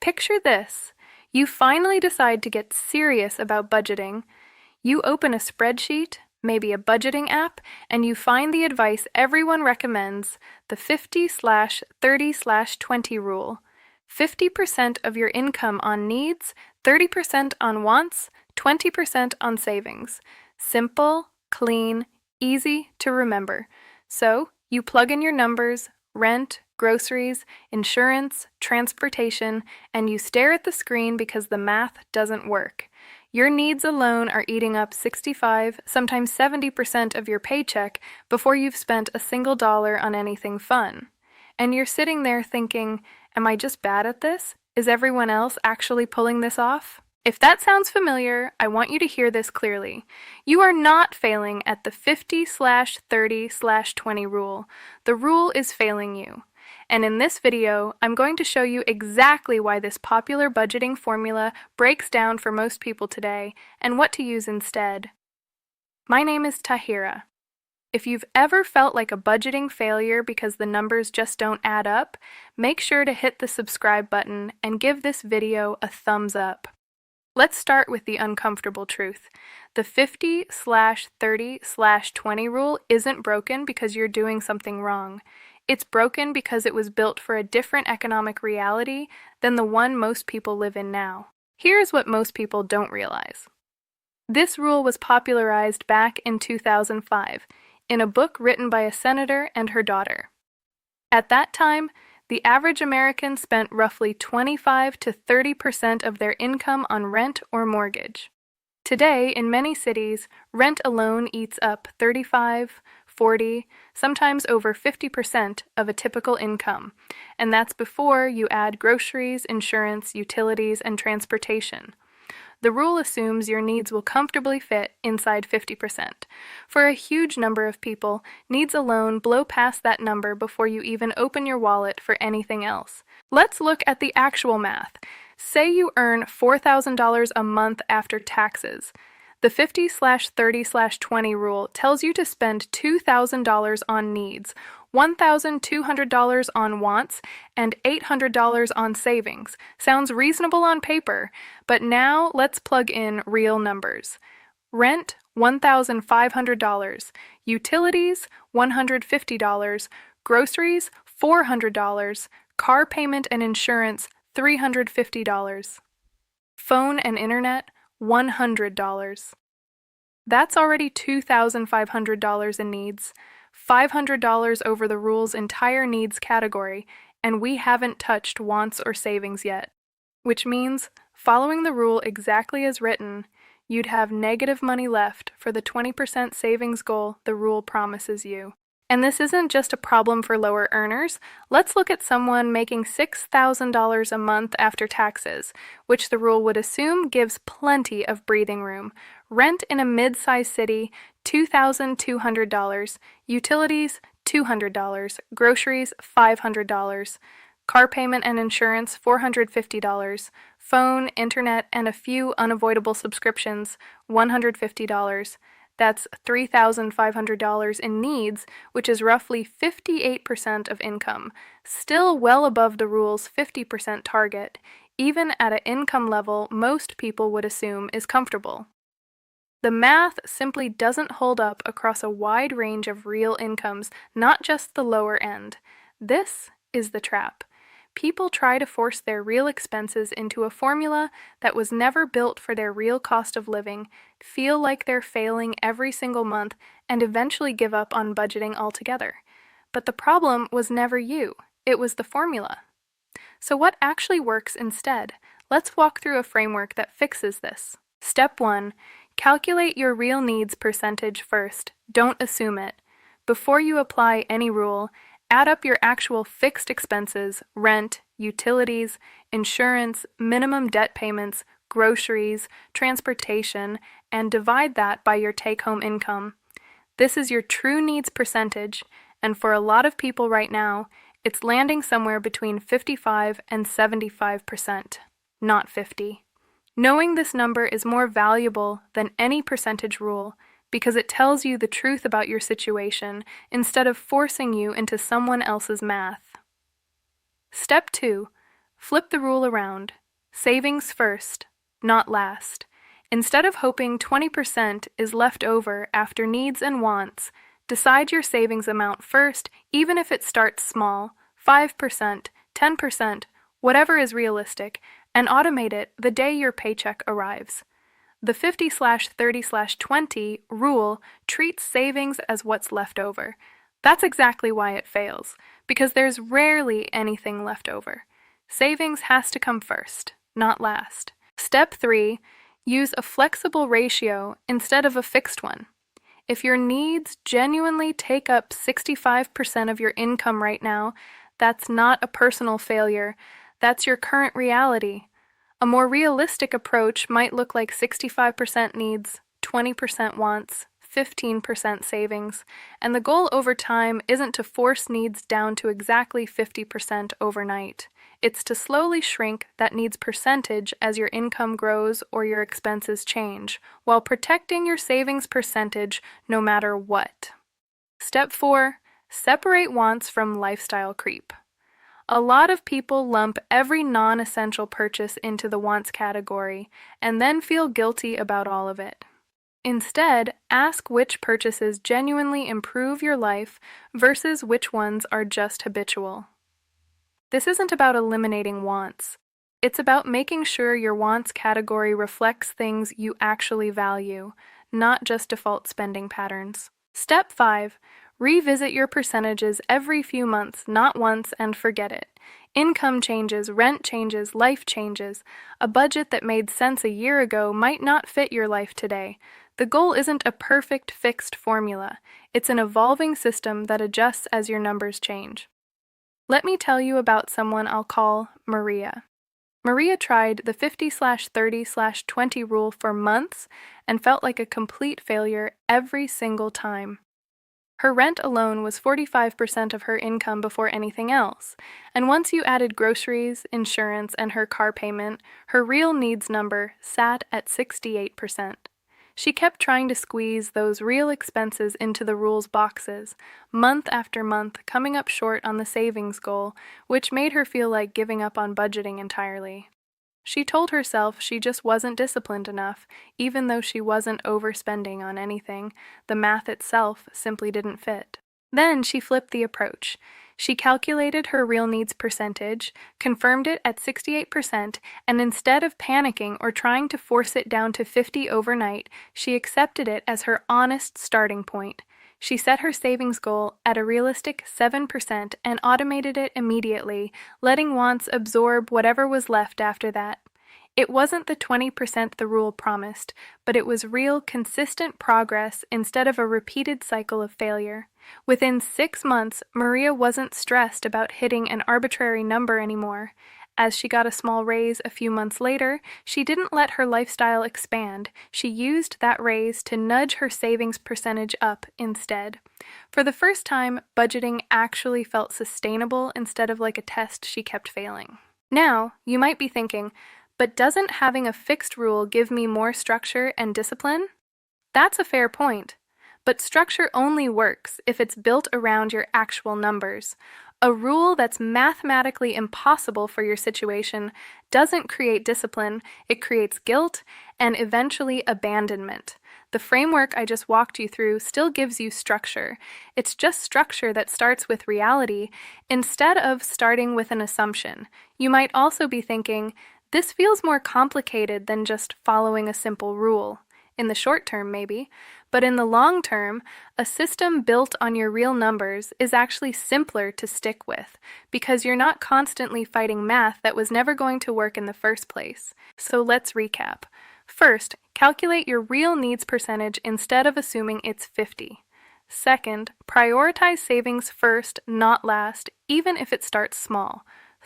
Picture this. You finally decide to get serious about budgeting. You open a spreadsheet, maybe a budgeting app, and you find the advice everyone recommends, the 50/30/20 rule. 50% of your income on needs, 30% on wants, 20% on savings. Simple, clean, easy to remember. So, you plug in your numbers, rent, groceries, insurance, transportation, and you stare at the screen because the math doesn't work. Your needs alone are eating up 65, sometimes 70% of your paycheck before you've spent a single dollar on anything fun. And you're sitting there thinking, am I just bad at this? Is everyone else actually pulling this off? If that sounds familiar, I want you to hear this clearly. You are not failing at the 50/30/20 rule. The rule is failing you. And in this video, I'm going to show you exactly why this popular budgeting formula breaks down for most people today and what to use instead. My name is Tahira. If you've ever felt like a budgeting failure because the numbers just don't add up, make sure to hit the subscribe button and give this video a thumbs up. Let's start with the uncomfortable truth. The 50/30/20 rule isn't broken because you're doing something wrong. It's broken because it was built for a different economic reality than the one most people live in now. Here's what most people don't realize. This rule was popularized back in 2005 in a book written by a senator and her daughter. At that time, the average American spent roughly 25 to 30% of their income on rent or mortgage. Today, in many cities, rent alone eats up 35, 40, sometimes over 50% of a typical income, and that's before you add groceries, insurance, utilities, and transportation. The rule assumes your needs will comfortably fit inside 50%. For a huge number of people, needs alone blow past that number before you even open your wallet for anything else. Let's look at the actual math. Say you earn $4,000 a month after taxes. The 50/30/20 rule tells you to spend $2,000 on needs, $1,200 on wants, and $800 on savings. Sounds reasonable on paper, but now let's plug in real numbers. Rent, $1,500, utilities, $150, groceries, $400, car payment and insurance, $350. Phone and internet, $100. That's already $2,500 in needs, $500 over the rule's entire needs category, and we haven't touched wants or savings yet. Which means, following the rule exactly as written, you'd have negative money left for the 20% savings goal the rule promises you. And this isn't just a problem for lower earners. Let's look at someone making $6,000 a month after taxes, which the rule would assume gives plenty of breathing room. Rent in a mid-sized city, $2,200. Utilities, $200. Groceries, $500. Car payment and insurance, $450. Phone, internet, and a few unavoidable subscriptions, $150. That's $3,500 in needs, which is roughly 58% of income, still well above the rule's 50% target, even at an income level most people would assume is comfortable. The math simply doesn't hold up across a wide range of real incomes, not just the lower end. This is the trap. People try to force their real expenses into a formula that was never built for their real cost of living, feel like they're failing every single month, and eventually give up on budgeting altogether. But the problem was never you, it was the formula. So what actually works instead? Let's walk through a framework that fixes this. Step 1. Calculate your real needs percentage first. Don't assume it. Before you apply any rule, add up your actual fixed expenses, rent, utilities, insurance, minimum debt payments, groceries, transportation, and divide that by your take-home income. This is your true needs percentage, and for a lot of people right now, it's landing somewhere between 55 and 75%, not 50. Knowing this number is more valuable than any percentage rule because it tells you the truth about your situation instead of forcing you into someone else's math. Step 2. Flip the rule around. Savings first, not last. Instead of hoping 20% is left over after needs and wants, decide your savings amount first, even if it starts small, 5%, 10%, whatever is realistic, and automate it the day your paycheck arrives. The 50/30/20 rule treats savings as what's left over. That's exactly why it fails, because there's rarely anything left over. Savings has to come first, not last. Step 3. Use a flexible ratio instead of a fixed one. If your needs genuinely take up 65% of your income right now, that's not a personal failure. That's your current reality. A more realistic approach might look like 65% needs, 20% wants, 15% savings, and the goal over time isn't to force needs down to exactly 50% overnight. It's to slowly shrink that needs percentage as your income grows or your expenses change, while protecting your savings percentage no matter what. Step 4. Separate wants from lifestyle creep. A lot of people lump every non-essential purchase into the wants category and then feel guilty about all of it. Instead, ask which purchases genuinely improve your life versus which ones are just habitual. This isn't about eliminating wants. It's about making sure your wants category reflects things you actually value, not just default spending patterns. Step 5. Revisit your percentages every few months, not once, and forget it. Income changes, rent changes, life changes. A budget that made sense a year ago might not fit your life today. The goal isn't a perfect, fixed formula. It's an evolving system that adjusts as your numbers change. Let me tell you about someone I'll call Maria. Maria tried the 50/30/20 rule for months and felt like a complete failure every single time. Her rent alone was 45% of her income before anything else, and once you added groceries, insurance, and her car payment, her real needs number sat at 68%. She kept trying to squeeze those real expenses into the rules boxes, month after month, coming up short on the savings goal, which made her feel like giving up on budgeting entirely. She told herself she just wasn't disciplined enough, even though she wasn't overspending on anything. The math itself simply didn't fit. Then she flipped the approach. She calculated her real needs percentage, confirmed it at 68%, and instead of panicking or trying to force it down to 50 overnight, she accepted it as her honest starting point. She set her savings goal at a realistic 7% and automated it immediately, letting wants absorb whatever was left after that. It wasn't the 20% the rule promised, but it was real, consistent progress instead of a repeated cycle of failure. Within 6 months, Maria wasn't stressed about hitting an arbitrary number anymore. As she got a small raise a few months later, she didn't let her lifestyle expand. She used that raise to nudge her savings percentage up instead. For the first time, budgeting actually felt sustainable instead of like a test she kept failing. Now, you might be thinking, but doesn't having a fixed rule give me more structure and discipline? That's a fair point. But structure only works if it's built around your actual numbers. A rule that's mathematically impossible for your situation doesn't create discipline, it creates guilt and eventually abandonment. The framework I just walked you through still gives you structure. It's just structure that starts with reality instead of starting with an assumption. You might also be thinking, this feels more complicated than just following a simple rule. In the short term, maybe, but in the long term, a system built on your real numbers is actually simpler to stick with because you're not constantly fighting math that was never going to work in the first place. So let's recap. First, calculate your real needs percentage instead of assuming it's 50. Second, prioritize savings first, not last, even if it starts small.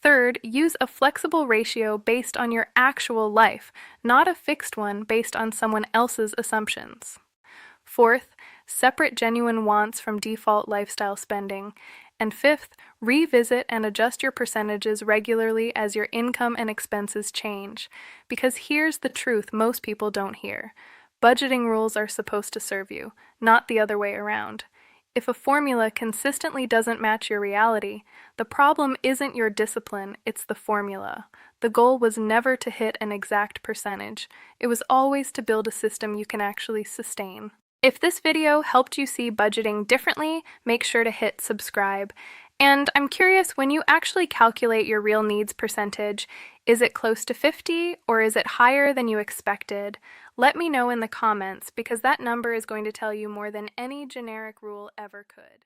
Third, use a flexible ratio based on your actual life, not a fixed one based on someone else's assumptions. Fourth, separate genuine wants from default lifestyle spending. And fifth, revisit and adjust your percentages regularly as your income and expenses change. Because here's the truth most people don't hear. Budgeting rules are supposed to serve you, not the other way around. If a formula consistently doesn't match your reality, the problem isn't your discipline, it's the formula. The goal was never to hit an exact percentage. It was always to build a system you can actually sustain. If this video helped you see budgeting differently, make sure to hit subscribe. And I'm curious, when you actually calculate your real needs percentage, is it close to 50 or is it higher than you expected? Let me know in the comments because that number is going to tell you more than any generic rule ever could.